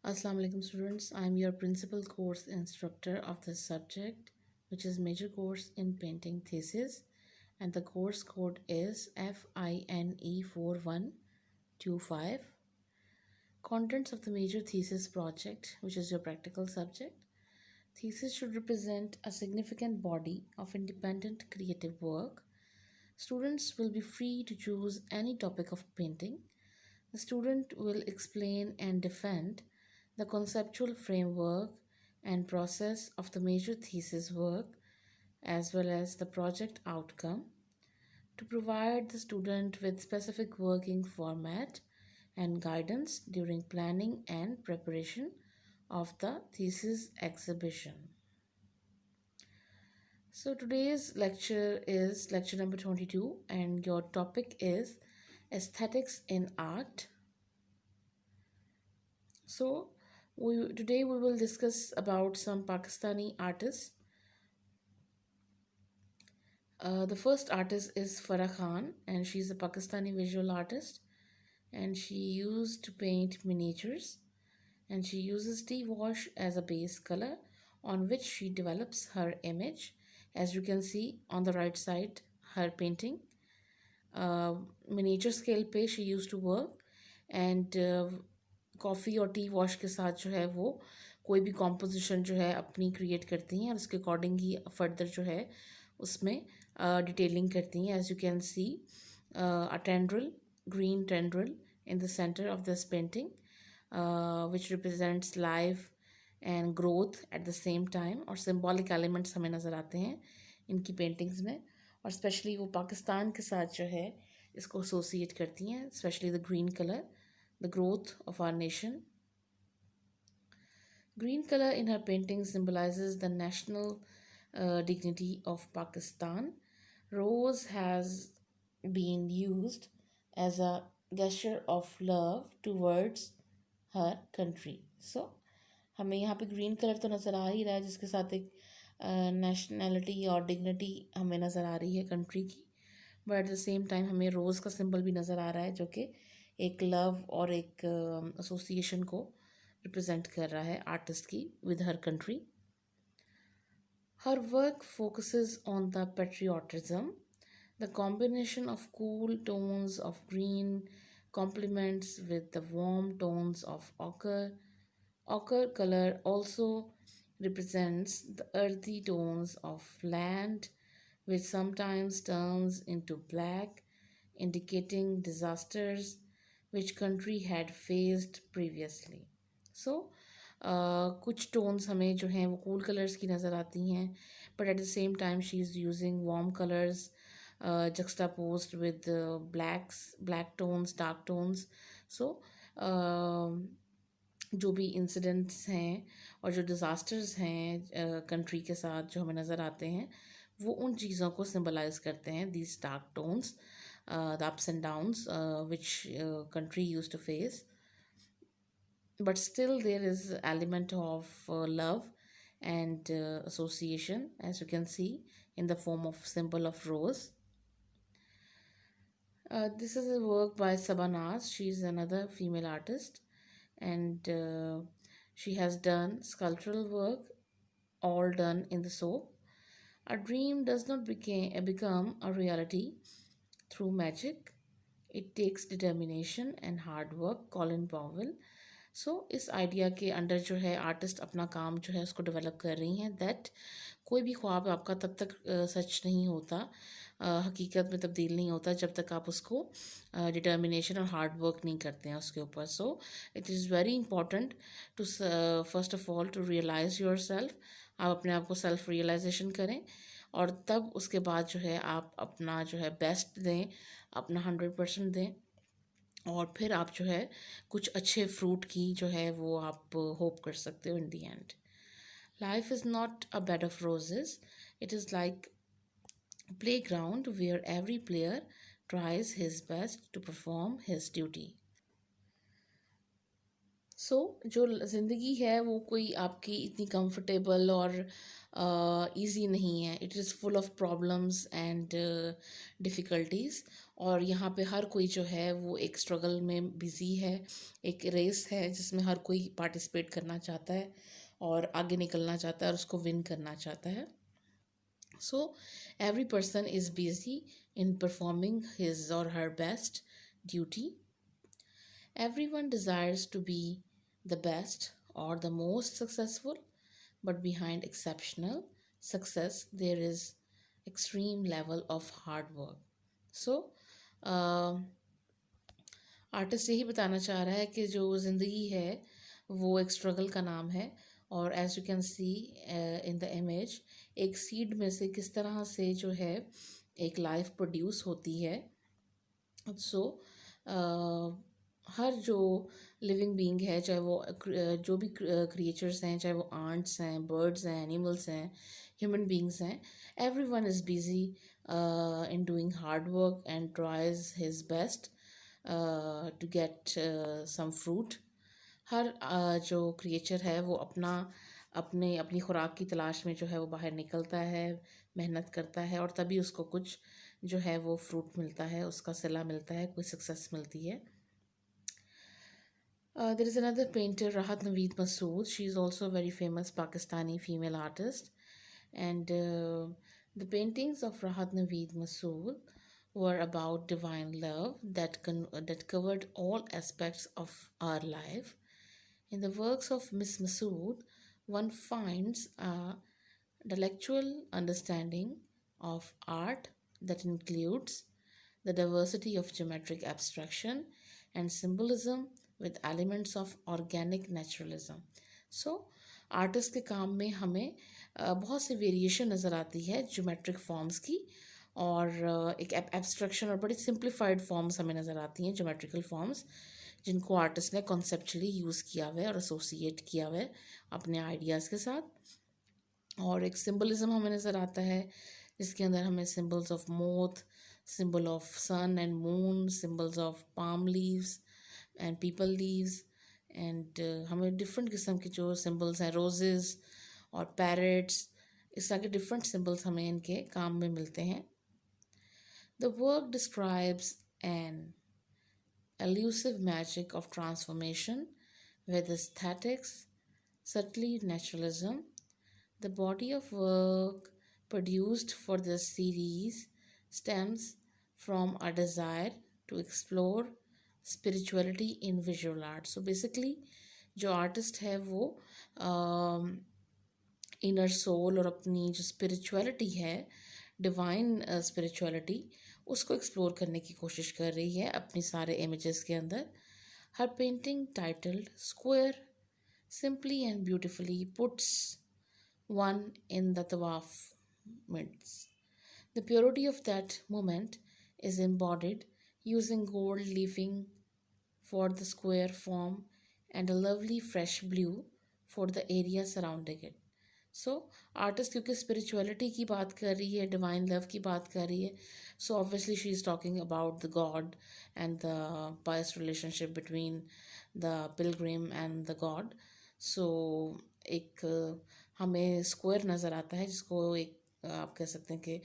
Assalamu alaikum students. I am your principal course instructor of this subject, which is major course in painting thesis, and the course code is FINE4125. Contents of the major thesis project, which is your practical subject. Thesis should represent a significant body of independent creative work. Students will be free to choose any topic of painting. The student will explain and defend the conceptual framework and process of the major thesis work as well as the project outcome to provide the student with specific working format and guidance during planning and preparation of the thesis exhibition. So today's lecture is lecture number 22 and your topic is aesthetics in art. So today we will discuss about some Pakistani artists. The first artist is Farah Khan, and she's a Pakistani visual artist, and she used to paint miniatures, and she uses tea wash as a base color on which she develops her image. As you can see on the right side, her painting. Miniature scale पे she used to work and coffee और tea wash के साथ जो है वो कोई भी composition जो है अपनी क्रिएट करती हैं और उसके अकॉर्डिंग ही फर्दर जो है उसमें डिटेलिंग करती हैं. As you can see a tendril, green tendril in the center of this painting, which represents life and growth at the same time. और symbolic elements हमें नज़र आते हैं इनकी पेंटिंग्स में, और स्पेशली वो पाकिस्तान के साथ जो है इसको एसोसिएट करती हैं, specially the green colour, the growth of our nation. Green color in her painting symbolizes the national dignity of Pakistan. Rose has been used as a gesture of love towards her country. So हमें यहाँ पे green colour तो नज़र आ ही रहा है जिसके साथ एक नेशनैलिटी और डिग्निटी हमें नज़र आ रही है कंट्री की, but at the same time हमें रोज़ का सिंबल भी नज़र आ रहा है जो कि एक लव और एक एसोसिएशन को रिप्रेजेंट कर रहा है आर्टिस्ट की with her country. Her work focuses on the patriotism. The combination of cool tones of green complements with the warm tones of ochre. Ochre color also represents the earthy tones of land, which sometimes turns into black, indicating disasters which country had faced previously. So कुछ tones हमें जो हैं वो cool colours की नज़र आती हैं, but at the same time she is using warm colours juxtaposed with black tones, dark tones. So जो भी इंसिडेंट्स हैं और जो डिज़ास्टर्स हैं कंट्री के साथ जो हमें नज़र आते हैं वो उन चीज़ों को सिंबलाइज करते हैं, these dark tones, the ups and downs which country used to face. But still there is element of love and association, as you can see in the form of symbol of rose. This is a work by Sabanaz. She is another female artist, and she has done sculptural work, all done in the soap. A dream does not become a reality through magic. It takes determination and hard work. Colin Powell. सो इस idea के under जो है artist अपना काम जो है उसको develop कर रही हैं, दैट कोई भी ख्वाब आपका तब तक सच नहीं होता, हकीकत में तब्दील नहीं होता जब तक आप उसको डिटर्मिनेशन और हार्ड वर्क नहीं करते हैं उसके ऊपर. So it is very important to first of all to realise yourself. आप अपने आप को सेल्फ रियलाइजेशन करें और तब उसके बाद जो है आप अपना जो है बेस्ट दें, अपना 100% दें, और फिर आप जो है कुछ अच्छे फ्रूट की जो है वो आप होप कर सकते हो in the end. Life is not a bed of roses, it is like playground where every player tries his best to perform his duty. So जो ज़िंदगी है वो कोई आपकी इतनी कंफर्टेबल और इजी नहीं है, it is full of problems and difficulties. और यहाँ पे हर कोई जो है वो एक स्ट्रगल में बिज़ी है, एक रेस है जिसमें हर कोई पार्टिसिपेट करना चाहता है और आगे निकलना चाहता है और उसको विन करना चाहता है। So, every person is busy in performing his or her best duty. Everyone desires to be the best or the most successful, but behind exceptional success, there is extreme level of hard work. So, artist यही बताना चाह रहा है कि जो ज़िंदगी है वो एक स्ट्रगल का नाम है। और as you can see in the image, एक सीड में से किस तरह से जो है एक लाइफ प्रोड्यूस होती है। सो हर जो लिविंग बीइंग है, चाहे वो जो भी क्रिएचर्स हैं, चाहे वो आंट्स हैं, बर्ड्स हैं, एनिमल्स हैं, ह्यूमन बीइंग्स हैं, everyone is busy in doing hard work and tries his best to get some fruit. हर जो क्रिएचर है वो अपनी खुराक की तलाश में जो है वो बाहर निकलता है, मेहनत करता है और तभी उसको कुछ जो है वो फ्रूट मिलता है, उसका सिला मिलता है, कोई सक्सेस मिलती है। There is another painter, Rahat Naveed Masood. She is also a very famous Pakistani female artist. And the paintings of Rahat Naveed Masood were about divine love that covered all aspects of our life. In the works of Miss Masood, one finds a intellectual understanding of art that includes the diversity of geometric abstraction and symbolism with elements of organic naturalism. So, artist के काम में हमें बहुत सी variation नज़र आती है geometric forms की, और एक एब्स्ट्रक्शन और बड़ी सिंप्लीफाइड फॉर्म्स हमें नज़र आती हैं, ज्योमेट्रिकल फॉर्म्स जिनको आर्टिस्ट ने कॉन्सेप्चुअली यूज़ किया हुआ है और एसोसिएट किया हुआ है अपने आइडियाज़ के साथ। और एक सिंबलिज्म हमें नज़र आता है जिसके अंदर हमें symbols of moth, symbol of sun and moon, symbols of palm leaves and people leaves, and हमें डिफरेंट किस्म के जो सिम्बल्स हैं, रोजेस और पैरट्स, इस तरह के डिफरेंट सिम्बल्स हमें इनके काम में मिलते हैं। The work describes an elusive magic of transformation with aesthetics, subtly naturalism. The body of work produced for this series stems from a desire to explore spirituality in visual art. So basically जो artist है वो inner soul और अपनी जो spirituality है, divine spirituality, उसको explore करने की कोशिश कर रही है अपनी सारे इमेजेस के अंदर। हर painting titled square simply and beautifully puts one in the tawaf midst. The purity of that moment is embodied using gold leafing for the square form and a lovely fresh blue for the area surrounding it. So artist क्योंकि spirituality की बात कर रही है, divine love की बात कर रही है, so obviously she is talking about the god and the past relationship between the pilgrim and the god. So एक हमें स्क्वायर नज़र आता है जिसको एक आप कह सकते हैं कि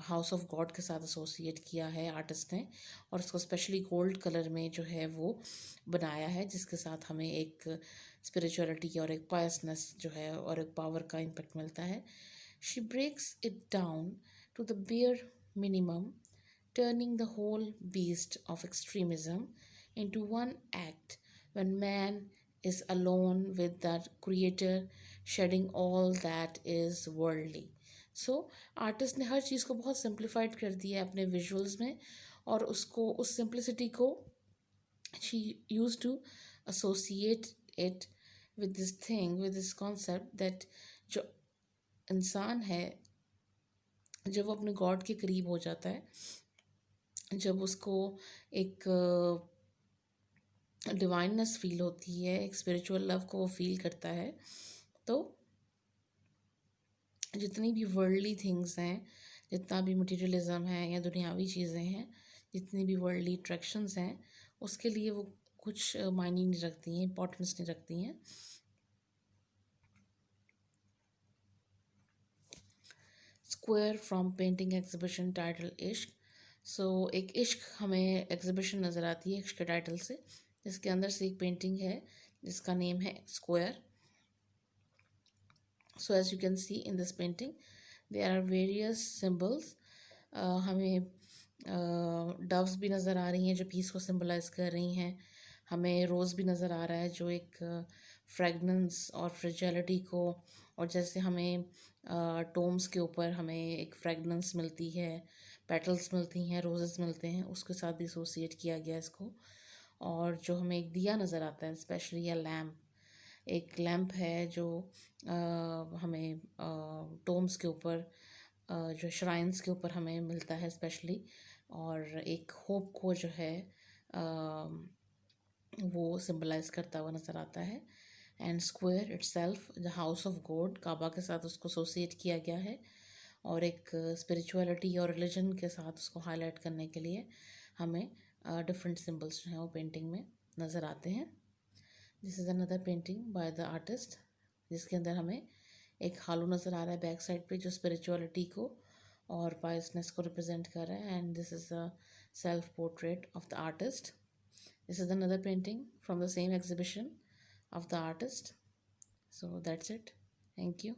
हाउस ऑफ गॉड के साथ एसोसिएट किया है आर्टिस्ट ने, और उसको स्पेशली गोल्ड कलर में जो है वो बनाया है, जिसके साथ हमें एक स्पिरिचुअलिटी और एक पायसनेस जो है और एक पावर का इम्पेक्ट मिलता है। She breaks it down to the bare minimum, turning the whole beast of extremism into one act when man is alone with the creator, shedding all that is worldly. So artist ने हर चीज़ को बहुत simplified कर दिया है अपने visuals में, और उसको उस सिंप्लिसिटी को she use to associate it with this thing, with this concept that जो इंसान है जब वो अपने गॉड के करीब हो जाता है, जब उसको एक डिवाइननेस फील होती है, एक स्पिरिचुअल लव को वो फील करता है, तो जितनी भी वर्ल्डली थिंग्स हैं, जितना भी मटेरियलिज्म है या दुनियावी चीज़ें हैं, जितनी भी वर्ल्डली अट्रैक्शंस हैं, उसके लिए वो कुछ मायने नहीं रखती हैं, इंपॉर्टेंस नहीं रखती हैं। Square from painting exhibition title इश्क। सो एक इश्क हमें एग्जीबिशन नज़र आती है इश्क के टाइटल से, जिसके अंदर से एक पेंटिंग है जिसका नेम है square. So as you can see in this painting there are various symbols. हमें डव्स भी नज़र आ रही हैं जो पीस को सिंबलाइज कर रही हैं। हमें रोज़ भी नज़र आ रहा है जो एक फ्रेगनेंस और फ्रेजिलिटी को, और जैसे हमें टोम्स के ऊपर हमें एक फ्रेगनेंस मिलती है, पेटल्स मिलती हैं, रोजेस मिलते हैं, उसके साथ भी एसोसिएट किया गया इसको। और जो हमें एक दिया नज़र आता है स्पेशली, या लैम्प, एक लैम्प है जो हमें टोम्स के ऊपर, जो श्राइन्स के ऊपर हमें मिलता है स्पेशली, और एक होप को जो है वो सिंबलाइज करता हुआ नज़र आता है। And square itself the house of god, Kaaba के साथ उसको एसोसिएट किया गया है, और एक स्पिरिचुअलिटी और रिलीजन के साथ उसको हाईलाइट करने के लिए हमें डिफरेंट सिंबल्स जो हैं वो पेंटिंग में नज़र आते हैं। This is another painting by the artist, जिसके अंदर हमें एक हालू नज़र आ रहा है बैक साइड पे, जो स्पिरिचुअलिटी को और पायसनेस को रिप्रेजेंट कर रहा है। And this is a self portrait of the artist. This is another painting from the same exhibition of the artist. So that's it. Thank you.